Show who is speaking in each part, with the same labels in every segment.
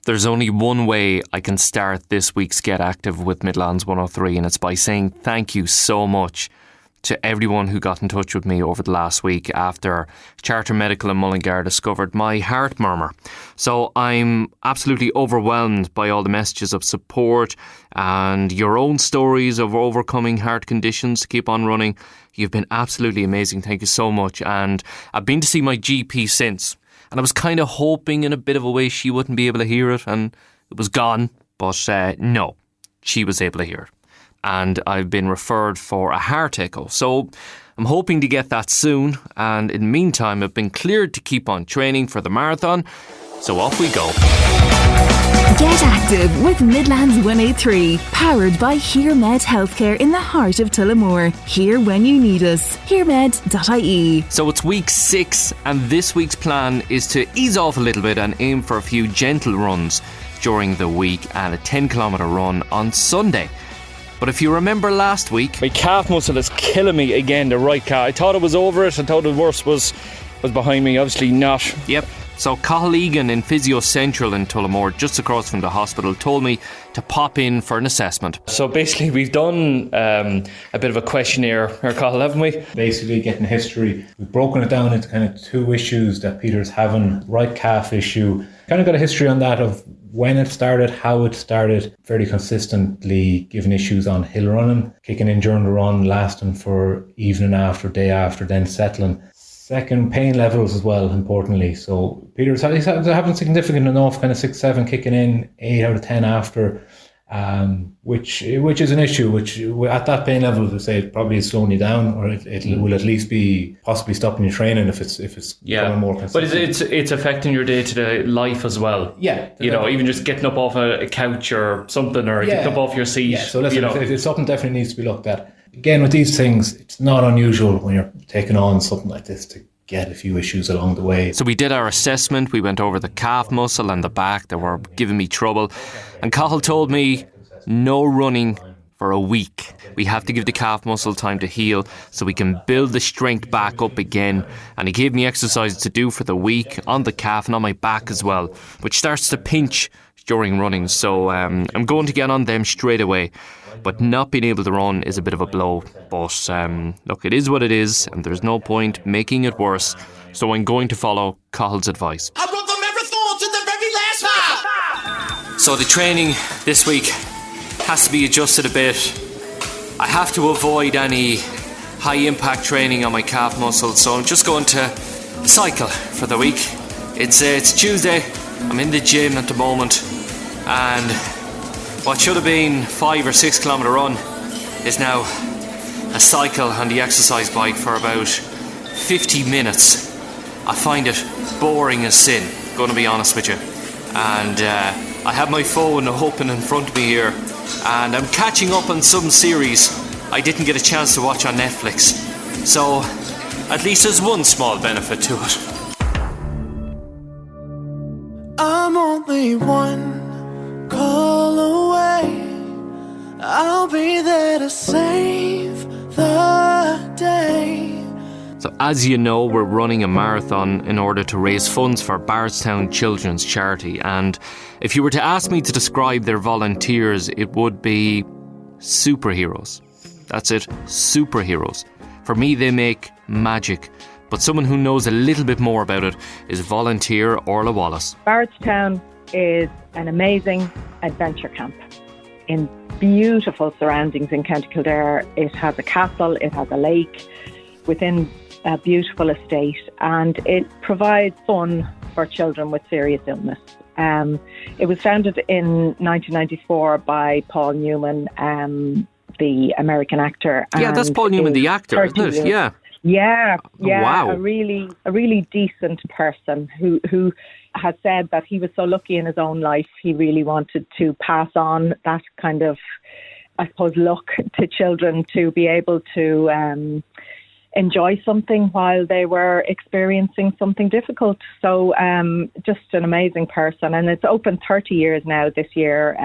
Speaker 1: There's only one way I can start this week's Get Active with Midlands 103, and it's by saying thank you so much to everyone who got in touch with me over the last week after Charter Medical in Mullingar discovered my heart murmur. So I'm absolutely overwhelmed by all the messages of support and your own stories of overcoming heart conditions to keep on running. You've been absolutely amazing. Thank you so much. And I've been to see my GP since, and I was kind of hoping in a bit of a way she wouldn't be able to hear it and it was gone. But no, she was able to hear it. And I've been referred for a heart echo. So I'm hoping to get that soon. And in the meantime, I've been cleared to keep on training for the marathon. So off we go.
Speaker 2: Get active with Midlands 183. Powered by HearMed Healthcare in the heart of Tullamore. Here when you need us. HearMed.ie.
Speaker 1: So it's week 6, and this week's plan is to ease off a little bit and aim for a few gentle runs during the week and a 10-kilometre run on Sunday. But if you remember last week,
Speaker 3: my calf muscle is killing me again, the right calf. I thought it was over it. I thought the worst was behind me. Obviously not.
Speaker 1: Yep. So Cathal Egan in Physio Central in Tullamore, just across from the hospital, told me to pop in for an assessment.
Speaker 3: So basically we've done a bit of a questionnaire, Cathal, haven't we?
Speaker 4: Basically getting history. We've broken it down into kind of 2 issues that Peter's having. Right calf issue. Kind of got a history on that of when it started, how it started, fairly consistently giving issues on hill running, kicking in during the run, lasting for evening after, day after, then settling. Second, pain levels as well, importantly. So Peter's having significant enough, kind of 6-7 kicking in, 8 out of 10 after, which is an issue, which at that pain level, as I say, it probably is slowing you down, or it will at least be possibly stopping your training if it's becoming more consistent.
Speaker 3: But it's affecting your day-to-day life as well.
Speaker 4: Yeah.
Speaker 3: Even just getting up off a couch or something, or getting up off your seat.
Speaker 4: Yeah, so listen, if something definitely needs to be looked at. Again, with these things, it's not unusual when you're taking on something like this to get a few issues along the way.
Speaker 1: So we did our assessment. We went over the calf muscle and the back that were giving me trouble. And Cathal told me no running for a week. We have to give the calf muscle time to heal so we can build the strength back up again. And he gave me exercises to do for the week on the calf and on my back as well, which starts to pinch during running. So I'm going to get on them straight away. But not being able to run is a bit of a blow. But look, it is what it is, and there's no point making it worse. So I'm going to follow Cathal's advice.
Speaker 5: I run the marathon to the very last mile.
Speaker 1: So the training this week has to be adjusted a bit. I have to avoid any high impact training on my calf muscles, so I'm just going to cycle for the week. It's Tuesday. I'm in the gym at the moment, and what should have been 5 or 6 kilometre run is now a cycle on the exercise bike for about 50 minutes. I find it boring as sin, going to be honest with you. And I have my phone open in front of me here, and I'm catching up on some series I didn't get a chance to watch on Netflix. So at least there's one small benefit to it.
Speaker 5: I'm only one call away. I'll be there to save the day.
Speaker 1: So as you know, we're running a marathon in order to raise funds for Bardstown Children's Charity, and if you were to ask me to describe their volunteers, it would be superheroes. That's it, superheroes. For me, they make magic. But someone who knows a little bit more about it is volunteer Orla Wallace.
Speaker 6: Bardstown is an amazing adventure camp in beautiful surroundings in County Kildare. It has a castle, it has a lake within a beautiful estate, and it provides fun for children with serious illness. It was founded in 1994 by Paul Newman, the American actor.
Speaker 1: Yeah, that's Paul Newman, the actor, isn't it? Yeah.
Speaker 6: Yeah,
Speaker 1: Wow.
Speaker 6: a really decent person who has said that he was so lucky in his own life, he really wanted to pass on that kind of, I suppose, luck to children to be able to enjoy something while they were experiencing something difficult. So just an amazing person, and it's open 30 years now this year.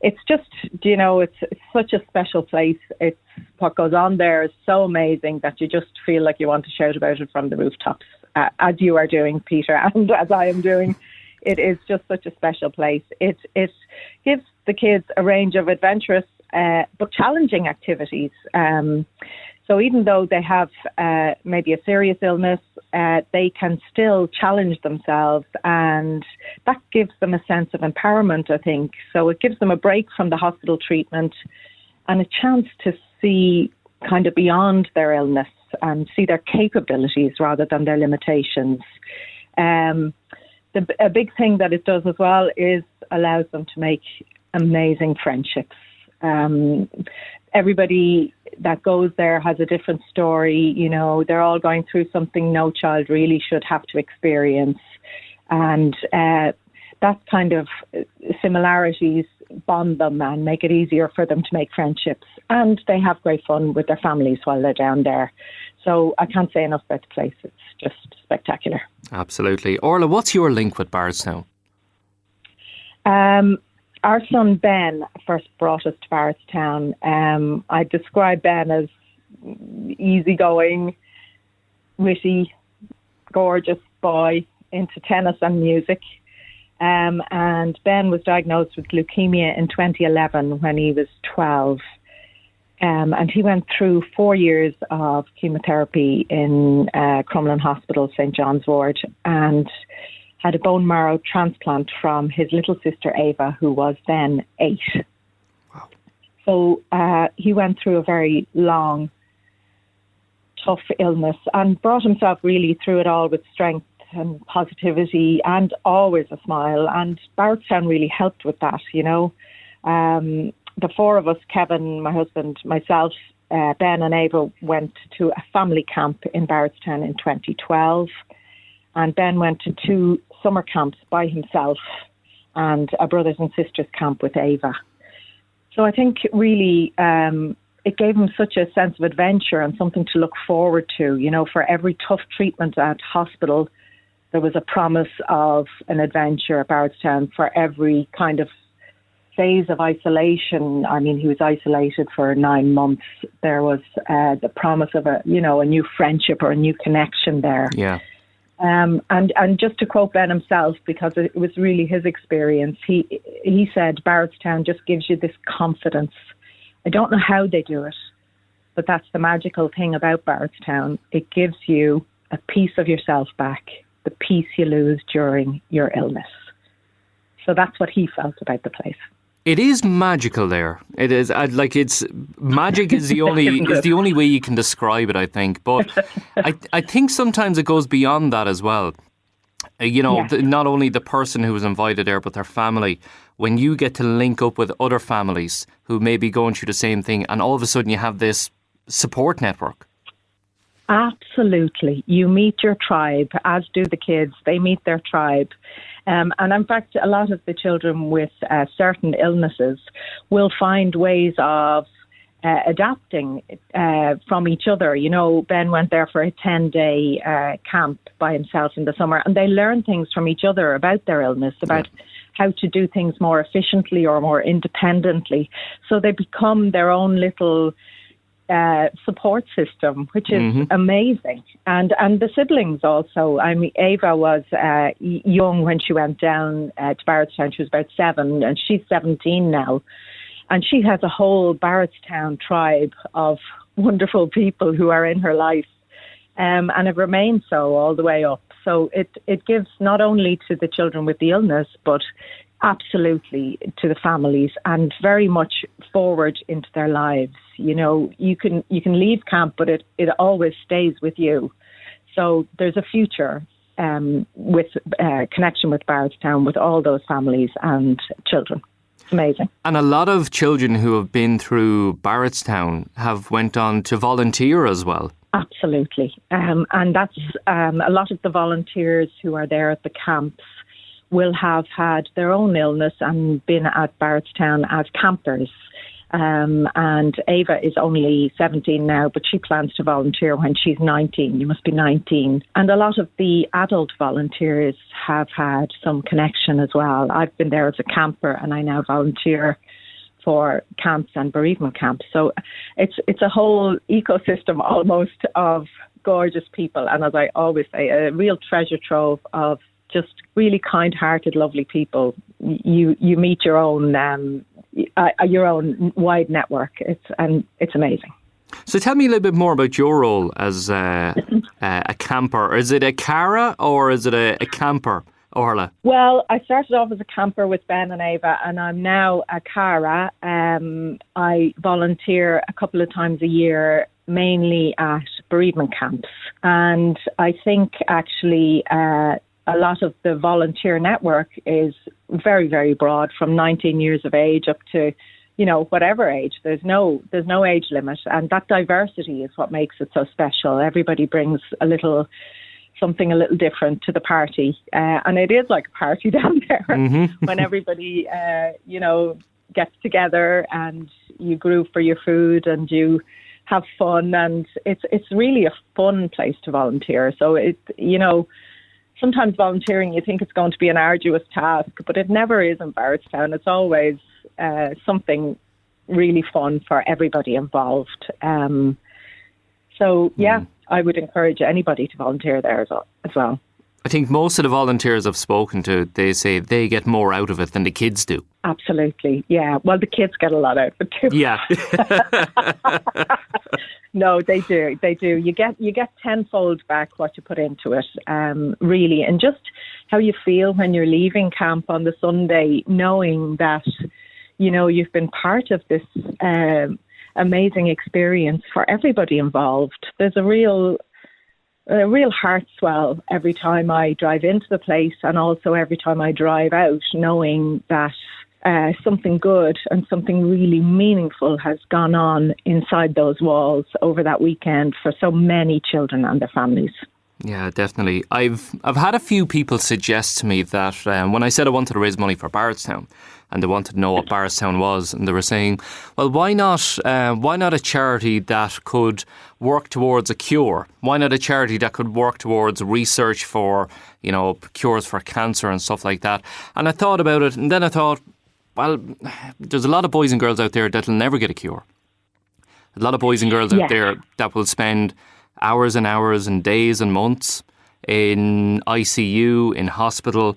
Speaker 6: It's just, it's such a special place. It's what goes on there is so amazing that you just feel like you want to shout about it from the rooftops, as you are doing, Peter, and as I am doing it is just such a special place. It gives the kids a range of adventurous but challenging activities. So even though they have maybe a serious illness, they can still challenge themselves, and that gives them a sense of empowerment, I think. So it gives them a break from the hospital treatment and a chance to see kind of beyond their illness and see their capabilities rather than their limitations. A big thing that it does as well is allows them to make amazing friendships. Everybody that goes there has a different story. You know, they're all going through something no child really should have to experience. And that kind of similarities bond them and make it easier for them to make friendships. And they have great fun with their families while they're down there. So I can't say enough about the place. It's just spectacular.
Speaker 1: Absolutely. Orla, what's your link with Bardstown?
Speaker 6: Our son Ben first brought us to Bardstown. I describe Ben as easygoing, witty, gorgeous boy into tennis and music. And Ben was diagnosed with leukemia in 2011 when he was 12. And he went through 4 years of chemotherapy in Crumlin Hospital, St. John's Ward, and had a bone marrow transplant from his little sister Ava, who was then 8.
Speaker 1: Wow.
Speaker 6: So he went through a very long, tough illness and brought himself really through it all with strength and positivity and always a smile. And Bardstown really helped with that, you know. The four of us, Kevin, my husband, myself, Ben and Ava, went to a family camp in Bardstown in 2012. And Ben went to 2 summer camps by himself and a brothers and sisters camp with Ava. So I think really it gave him such a sense of adventure and something to look forward to. You know, for every tough treatment at hospital, there was a promise of an adventure at Bardstown. For every kind of phase of isolation, I mean, he was isolated for 9 months, there was the promise of a new friendship or a new connection there.
Speaker 1: Yeah.
Speaker 6: And just to quote Ben himself, because it was really his experience, he said, Bardstown just gives you this confidence. I don't know how they do it, but that's the magical thing about Bardstown. It gives you a piece of yourself back, the piece you lose during your illness. So that's what he felt about the place.
Speaker 1: It is magical there. It is it's magic is the only way you can describe it, I think. But I think sometimes it goes beyond that as well. Not only the person who was invited there, but their family. When you get to link up with other families who may be going through the same thing, and all of a sudden you have this support network.
Speaker 6: Absolutely. You meet your tribe, as do the kids. They meet their tribe. And in fact, a lot of the children with certain illnesses will find ways of adapting from each other. You know, Ben went there for a 10-day camp by himself in the summer, and they learn things from each other about their illness, about how to do things more efficiently or more independently. So they become their own little support system, which is amazing. And the siblings also. I mean, Ava was young when she went down to Bardstown. She was about 7, and she's 17 now. And she has a whole Bardstown tribe of wonderful people who are in her life, and have remained so all the way up. So it gives not only to the children with the illness, but absolutely to the families, and very much forward into their lives. You know, you can leave camp, but it always stays with you. So there's a future with connection with Bardstown, with all those families and children. It's amazing. And
Speaker 1: a lot of children who have been through Bardstown have went on to volunteer as well.
Speaker 6: Absolutely. And that's a lot of the volunteers who are there at the camps will have had their own illness and been at Bardstown as campers. And Ava is only 17 now, but she plans to volunteer when she's 19. You must be 19. And a lot of the adult volunteers have had some connection as well. I've been there as a camper, and I now volunteer for camps and bereavement camps. So it's a whole ecosystem almost of gorgeous people. And as I always say, a real treasure trove of just really kind-hearted, lovely people. You meet your own wide network. It's amazing.
Speaker 1: So tell me a little bit more about your role as a camper. Is it a cara or is it a camper, Orla?
Speaker 6: Well, I started off as a camper with Ben and Ava, and I'm now a cara. I volunteer a couple of times a year, mainly at bereavement camps. And I think actually a lot of the volunteer network is very, very broad, from 19 years of age up to, whatever age. There's no age limit, and that diversity is what makes it so special. Everybody brings something a little different to the party, and it is like a party down there when everybody, gets together and you group for your food and you have fun, and it's really a fun place to volunteer. So sometimes volunteering, you think it's going to be an arduous task, but it never is in Barrettstown. It's always something really fun for everybody involved. I would encourage anybody to volunteer there as well.
Speaker 1: I think most of the volunteers I've spoken to, they say they get more out of it than the kids do.
Speaker 6: Absolutely, yeah. Well, the kids get a lot out of it too.
Speaker 1: Yeah.
Speaker 6: No, they do. They do. You get tenfold back what you put into it, really. And just how you feel when you're leaving camp on the Sunday, knowing that, you've been part of this amazing experience for everybody involved. There's a real heart swell every time I drive into the place, and also every time I drive out, knowing that something good and something really meaningful has gone on inside those walls over that weekend for so many children and their families.
Speaker 1: Yeah, definitely. I've had a few people suggest to me that when I said I wanted to raise money for Barrettstown, and they wanted to know what Barrettstown was, and they were saying, well, why not a charity that could work towards a cure? Why not a charity that could work towards research for, cures for cancer and stuff like that? And I thought about it, and then I thought, well, there's a lot of boys and girls out there that'll never get a cure. A lot of boys and girls out there that will spend hours and hours and days and months in ICU, in hospital,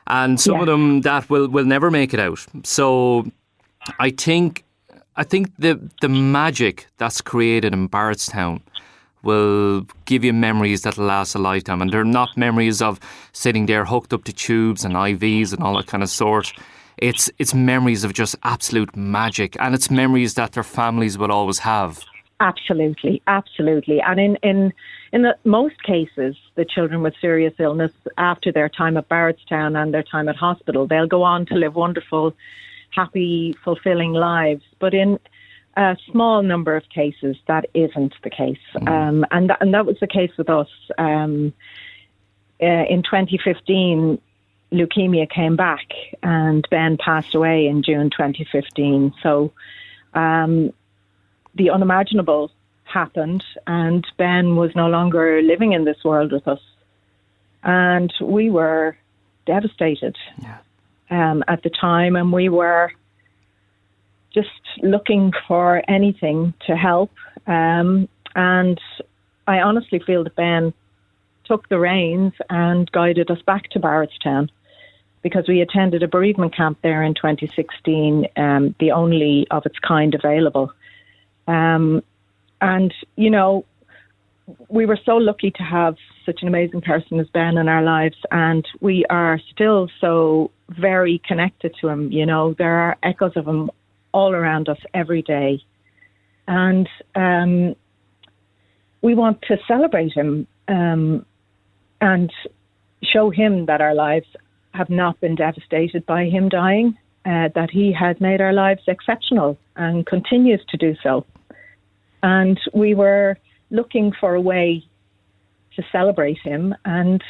Speaker 1: and some of them that will never make it out. So I think the magic that's created in Barrettstown will give you memories that'll last a lifetime. And they're not memories of sitting there hooked up to tubes and IVs and all that kind of sort. It's memories of just absolute magic, and it's memories that their families will always have.
Speaker 6: Absolutely, absolutely. And in most cases, the children with serious illness, after their time at Barrettstown and their time at hospital, they'll go on to live wonderful, happy, fulfilling lives. But in a small number of cases, that isn't the case. And that was the case with us. In 2015, leukemia came back, and Ben passed away in June 2015. So the unimaginable happened, and Ben was no longer living in this world with us. And we were devastated at the time, and we were just looking for anything to help. And I honestly feel that Ben took the reins and guided us back to Barrettstown, because we attended a bereavement camp there in 2016, the only of its kind available. And, we were so lucky to have such an amazing person as Ben in our lives, and we are still so very connected to him. There are echoes of him all around us every day. And we want to celebrate him and show him that our lives have not been devastated by him dying, that he has made our lives exceptional and continues to do so. And we were looking for a way to celebrate him. And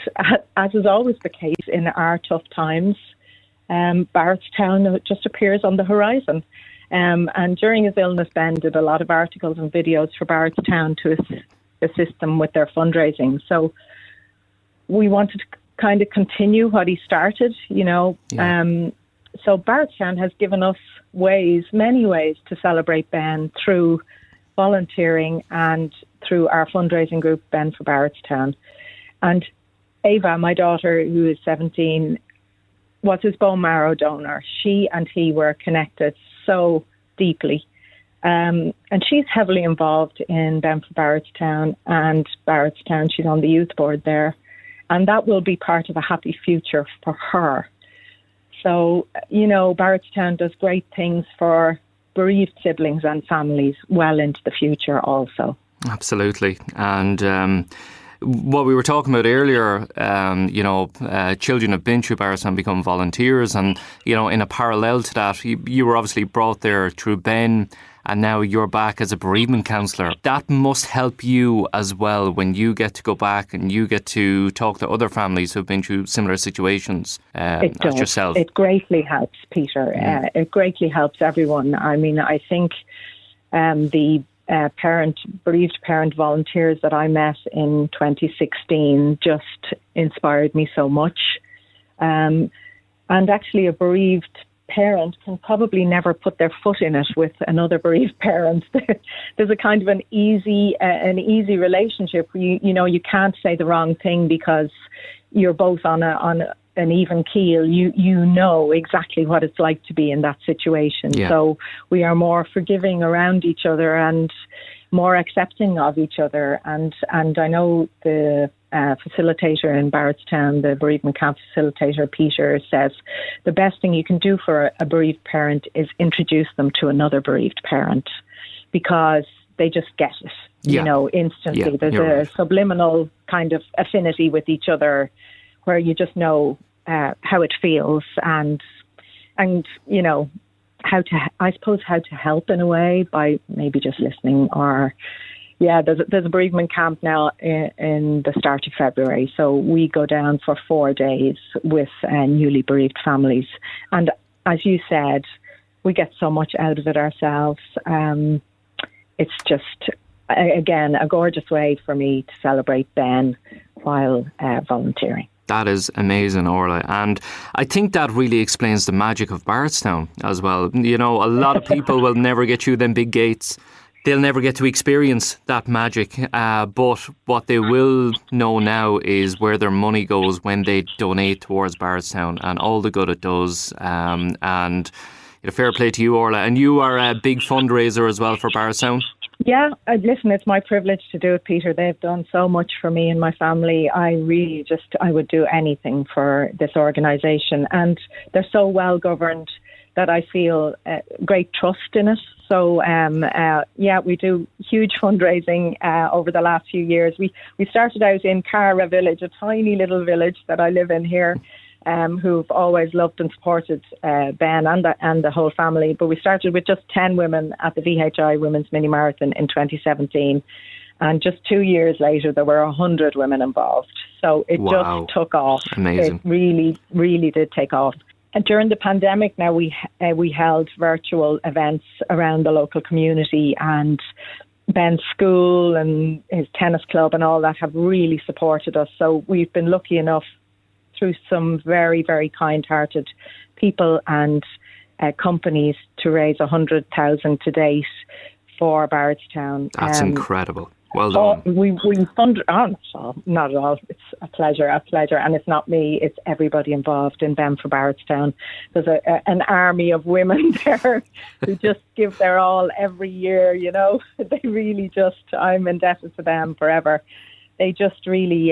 Speaker 6: as is always the case in our tough times, Barrettstown just appears on the horizon. And during his illness, Ben did a lot of articles and videos for Barrettstown to assist them with their fundraising. So we wanted to kind of continue what he started, So Barrettstown has given us many ways to celebrate Ben through volunteering and through our fundraising group, Ben for Barrettstown. And Ava, my daughter, who is 17, was his bone marrow donor. She and he were connected so deeply. And she's heavily involved in Benford Barrettstown and Barrettstown. She's on the youth board there. And that will be part of a happy future for her. So, Barrettstown does great things for bereaved siblings and families well into the future also.
Speaker 1: Absolutely. And what we were talking about earlier, children have been through Barrettstown, become volunteers, and, in a parallel to that, you were obviously brought there through Ben, and now you're back as a bereavement counsellor. That must help you as well when you get to go back and you get to talk to other families who've been through similar situasituations as yourself.
Speaker 6: It greatly helps, Peter. It greatly helps everyone. I mean, I think the bereaved parent volunteers that I met in 2016 just inspired me so much. And actually, a bereaved parent can probably never put their foot in it with another bereaved parent. There's a kind of an easy relationship. You can't say the wrong thing because you're both on an even keel. You know exactly what it's like to be in that situation.
Speaker 1: Yeah.
Speaker 6: So we are more forgiving around each other and more accepting of each other. And I know the facilitator in Barrettstown, the bereavement camp facilitator, Peter, says the best thing you can do for a bereaved parent is introduce them to another bereaved parent, because they just get it, instantly.
Speaker 1: Yeah,
Speaker 6: there's a subliminal kind of affinity with each other where you just know how it feels and how to help in a way by maybe just listening. Or there's a bereavement camp now in the start of February, so we go down for 4 days with newly bereaved families, and as you said, we get so much out of it ourselves. It's just, again, a gorgeous way for me to celebrate Ben while volunteering.
Speaker 1: That is amazing, Orla. And I think that really explains the magic of Barrettstown as well. A lot of people will never get through them big gates. They'll never get to experience that magic. But what they will know now is where their money goes when they donate towards Barrettstown and all the good it does. And fair play to you, Orla. And you are a big fundraiser as well for Barrettstown.
Speaker 6: Yeah, listen, it's my privilege to do it, Peter. They've done so much for me and my family. I would do anything for this organisation. And they're so well governed that I feel great trust in it. So, we do huge fundraising over the last few years. We started out in Cara Village, a tiny little village that I live in here, who've always loved and supported Ben and the whole family. But we started with just 10 women at the VHI Women's Mini Marathon in 2017. And just 2 years later, there were 100 women involved. So it just took off.
Speaker 1: Amazing.
Speaker 6: It really, really did take off. And during the pandemic now, we held virtual events around the local community, and Ben's school and his tennis club and all that have really supported us. So we've been lucky enough through some very, very kind-hearted people and companies to raise 100,000 to date for Barrettstown.
Speaker 1: That's incredible. Well done.
Speaker 6: We fund. Not at all. It's a pleasure, and it's not me. It's everybody involved in Ben for Barrettstown. There's an army of women there who just give their all every year. They really I'm indebted to them forever. They just really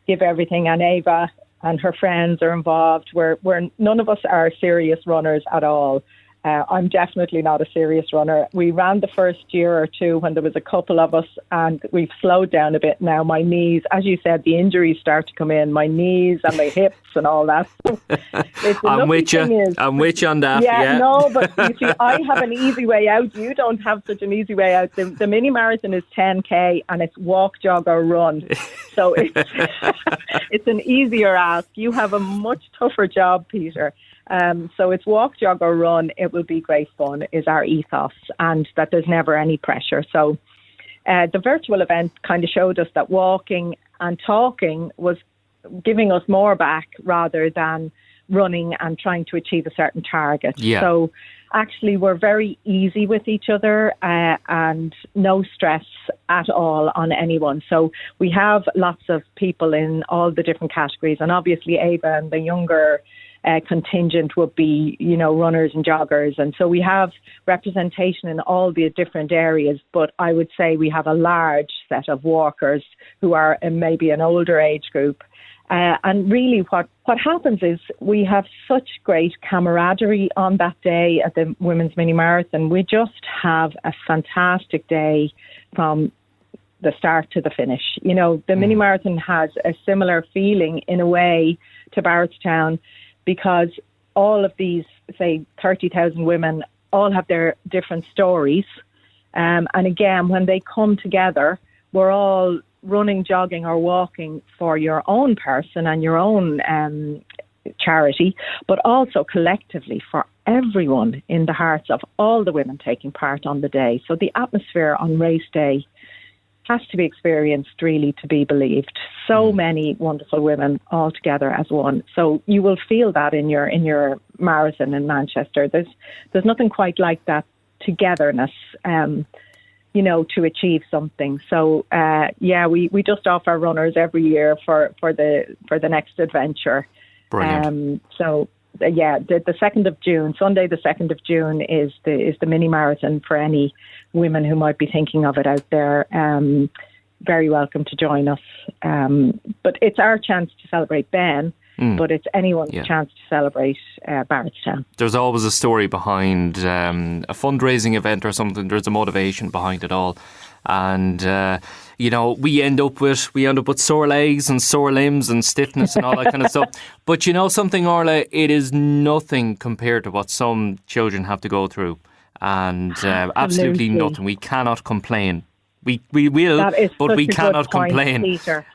Speaker 6: give everything, and Ava and her friends are involved. We're none of us are serious runners at all. I'm definitely not a serious runner. We ran the first year or two when there was a couple of us, and we've slowed down a bit now. My knees, as you said, the injuries start to come in, my knees and my hips and all that.
Speaker 1: I'm with you. I'm with you on that. Yeah.
Speaker 6: No, but you see, I have an easy way out. You don't have such an easy way out. The mini marathon is 10k and it's walk, jog or run. So it's an easier ask. You have a much tougher job, Peter. So it's walk, jog or run. It will be great fun is our ethos, and that there's never any pressure. So the virtual event kind of showed us that walking and talking was giving us more back rather than running and trying to achieve a certain target.
Speaker 1: Yeah.
Speaker 6: So actually we're very easy with each other and no stress at all on anyone. So we have lots of people in all the different categories, and obviously Ava and the younger contingent would be, runners and joggers. And so we have representation in all the different areas, but I would say we have a large set of walkers who are in maybe an older age group. And really what happens is we have such great camaraderie on that day at the Women's Mini Marathon. We just have a fantastic day from the start to the finish. The Mini Marathon has a similar feeling in a way to Barrettstown, because all of these, say, 30,000 women all have their different stories. And again, when they come together, we're all running, jogging or walking for your own person and your own charity, but also collectively for everyone in the hearts of all the women taking part on the day. So the atmosphere on race day has to be experienced really to be believed. So many wonderful women all together as one. So you will feel that in your marathon in Manchester. There's nothing quite like that togetherness, to achieve something. So we just offer runners every year for the next adventure.
Speaker 1: Brilliant.
Speaker 6: The 2nd of June, Sunday the 2nd of June is the mini marathon for any women who might be thinking of it out there. Very welcome to join us. But it's our chance to celebrate Ben, but it's anyone's chance to celebrate Barrettstown.
Speaker 1: There's always a story behind a fundraising event or something. There's a motivation behind it all. And, we end up with sore legs and sore limbs and stiffness and all that kind of stuff. But something, Orla, it is nothing compared to what some children have to go through. And absolutely nothing. We cannot complain. We will, but we cannot complain.
Speaker 6: Peter.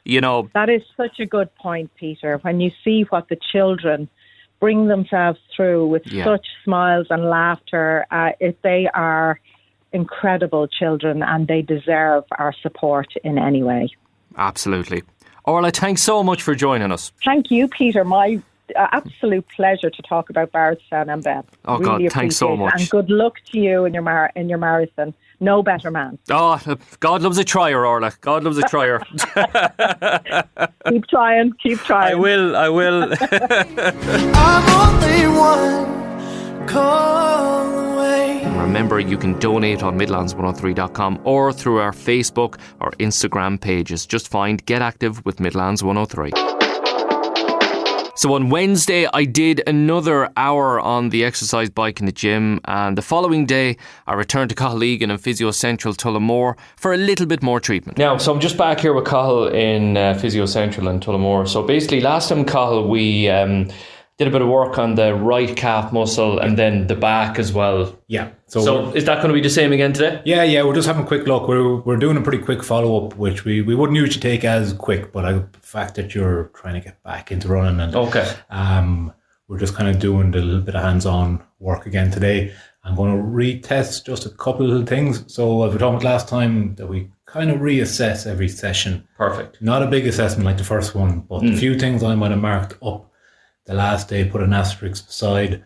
Speaker 6: That is such a good point, Peter. When you see what the children bring themselves through with such smiles and laughter, they are incredible children and they deserve our support in any way.
Speaker 1: Absolutely. Orla, thanks so much for joining us.
Speaker 6: Thank you, Peter. My absolute pleasure to talk about Barrettstown and Ben.
Speaker 1: Oh, really God, thanks so much.
Speaker 6: And good luck to you in your marathon. No better man.
Speaker 1: Oh, God loves a trier, Orla. God loves a trier.
Speaker 6: Keep trying.
Speaker 1: I will.
Speaker 5: I'm only one call away.
Speaker 1: And remember, you can donate on Midlands103.com or through our Facebook or Instagram pages. Just find Get Active with Midlands 103. So on Wednesday, I did another hour on the exercise bike in the gym, and the following day, I returned to Cahill and Physio Central Tullamore for a little bit more treatment. Now, so I'm just back here with Cahill in Physio Central in Tullamore. So basically, last time, Cahill, we did a bit of work on the right calf muscle and then the back as well.
Speaker 4: Yeah.
Speaker 1: So is that going to be the same again today?
Speaker 4: Yeah. We're just having a quick look. We're doing a pretty quick follow-up, which we wouldn't usually take as quick, but the fact that you're trying to get back into running and we're just kind of doing a little bit of hands-on work again today. I'm going to retest just a couple of things. So as we talked about last time, that we kind of reassess every session.
Speaker 1: Perfect.
Speaker 4: Not a big assessment like the first one, but a few things I might have marked up the last day, put an asterisk beside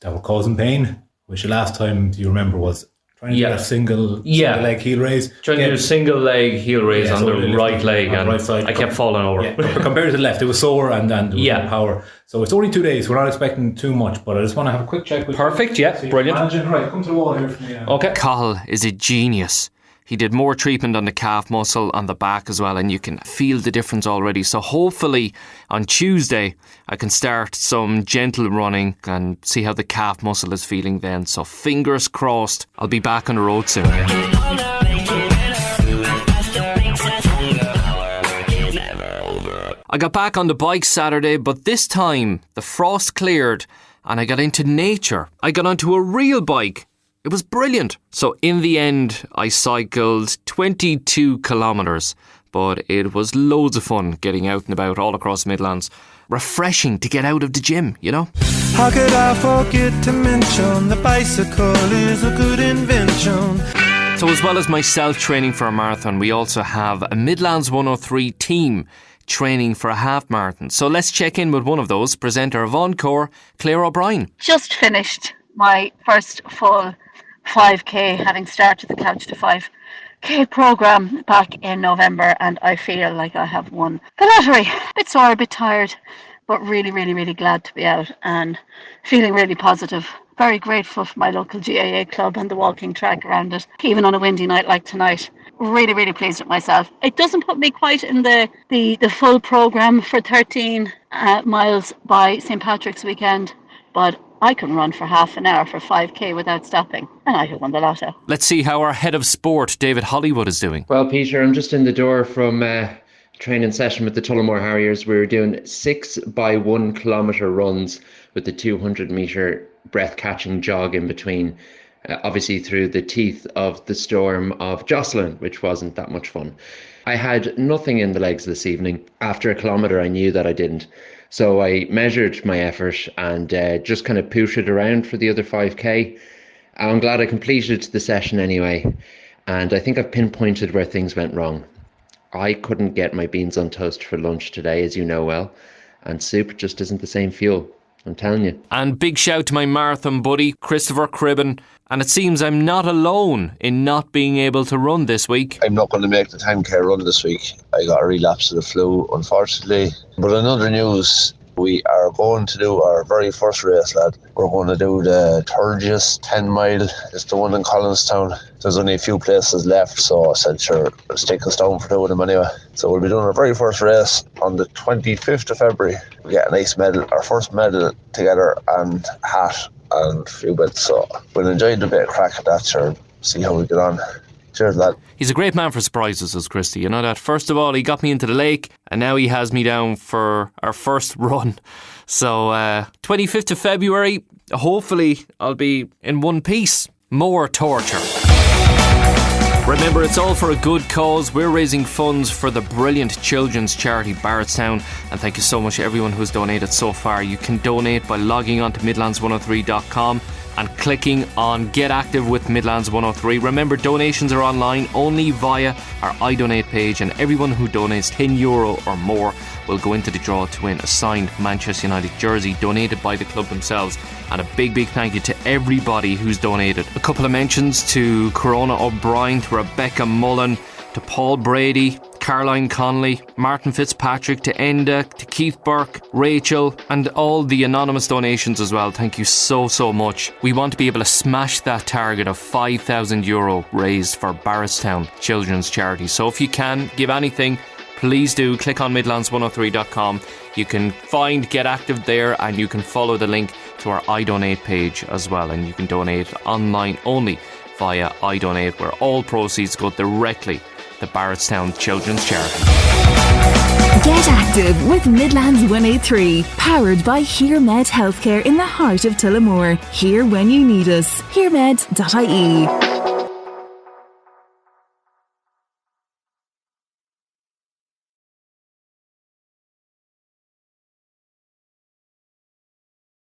Speaker 4: that were causing pain, which the last time, do you remember, was trying to do a single leg heel raise.
Speaker 1: Trying to do a single leg heel raise on the right leg, and
Speaker 4: right side.
Speaker 1: I kept falling over.
Speaker 4: Yeah, compared to the left, it was sore and there was no power. So it's only 2 days. We're not expecting too much, but I just want to have a quick check with
Speaker 1: Perfect,
Speaker 4: you.
Speaker 1: Brilliant.
Speaker 4: Right, come to the wall here for me.
Speaker 1: Okay. Cahill is a genius. He did more treatment on the calf muscle, on the back as well, and you can feel the difference already. So hopefully on Tuesday I can start some gentle running and see how the calf muscle is feeling then. So fingers crossed, I'll be back on the road soon. I got back on the bike Saturday, but this time the frost cleared and I got into nature. I got onto a real bike. It was brilliant. So in the end, I cycled 22 kilometres, but it was loads of fun getting out and about all across the Midlands. Refreshing to get out of the gym,
Speaker 7: How could I forget to mention the bicycle is a good invention?
Speaker 1: So as well as myself training for a marathon, we also have a Midlands 103 team training for a half marathon. So let's check in with one of those, presenter of Encore, Claire O'Brien.
Speaker 8: Just finished my first full 5k, having started the Couch to 5k programme back in November, and I feel like I have won the lottery. A bit sore, a bit tired, but really, really, really glad to be out and feeling really positive. Very grateful for my local GAA club and the walking track around it, even on a windy night like tonight. Really, really pleased with myself. It doesn't put me quite in the full programme for 13 miles by St. Patrick's weekend, but I can run for half an hour for 5k without stopping, and I have won the lotto.
Speaker 1: Let's see how our head of sport, David Hollywood, is doing.
Speaker 9: Well, Peter, I'm just in the door from training session with the Tullamore Harriers. We were doing 6 by 1 kilometre runs with the 200 metre breath-catching jog in between, obviously through the teeth of the storm of Jocelyn, which wasn't that much fun. I had nothing in the legs this evening. After a kilometre, I knew that I didn't. So I measured my effort and just kind of pushed it around for the other 5k. I'm glad I completed the session anyway. And I think I've pinpointed where things went wrong. I couldn't get my beans on toast for lunch today, as you know well. And soup just isn't the same fuel. I'm telling you.
Speaker 1: And big shout to my marathon buddy, Christopher Cribben. And it seems I'm not alone in not being able to run this week.
Speaker 10: I'm not going to make the 10k run this week. I got a relapse of the flu, unfortunately. But in other news, we are going to do our very first race, lad. We're going to do the Turgis 10 mile. It's the one in Collinstown. There's only a few places left, so I said, sure, let's take us down for doing them anyway. So we'll be doing our very first race on the 25th of February. We get a nice medal, our first medal together, and hat and a few bits. So we'll enjoy the bit of crack at that, sure. See how we get on. Cheers, lad.
Speaker 1: He's a great man for surprises, says Christy. You know that? First of all, he got me into the lake, and now he has me down for our first run. So, 25th of February, hopefully I'll be in one piece. More torture. Remember, it's all for a good cause. We're raising funds for the brilliant children's charity Barrettstown, and thank you so much to everyone who's donated so far. You can donate by logging on to midlands103.com and clicking on Get Active with Midlands 103. Remember, donations are online only via our iDonate page, and everyone who donates €10 or more will go into the draw to win a signed Manchester United jersey donated by the club themselves. And a big, big thank you to everybody who's donated. A couple of mentions to Corona O'Brien, to Rebecca Mullen, to Paul Brady, Caroline Conley, Martin Fitzpatrick, to Enda, to Keith Burke, Rachel, and all the anonymous donations as well. Thank you so, so much. We want to be able to smash that target of €5,000 raised for Barrettstown Children's Charity. So if you can give anything, please do click on midlands103.com. You can find Get Active there, and you can follow the link to our iDonate page as well, and you can donate online only via iDonate, where all proceeds go directly to Barrettstown Children's Charity.
Speaker 2: Get active with Midlands 183, powered by HearMed Healthcare in the heart of Tullamore. Here when you need us. HearMed.ie.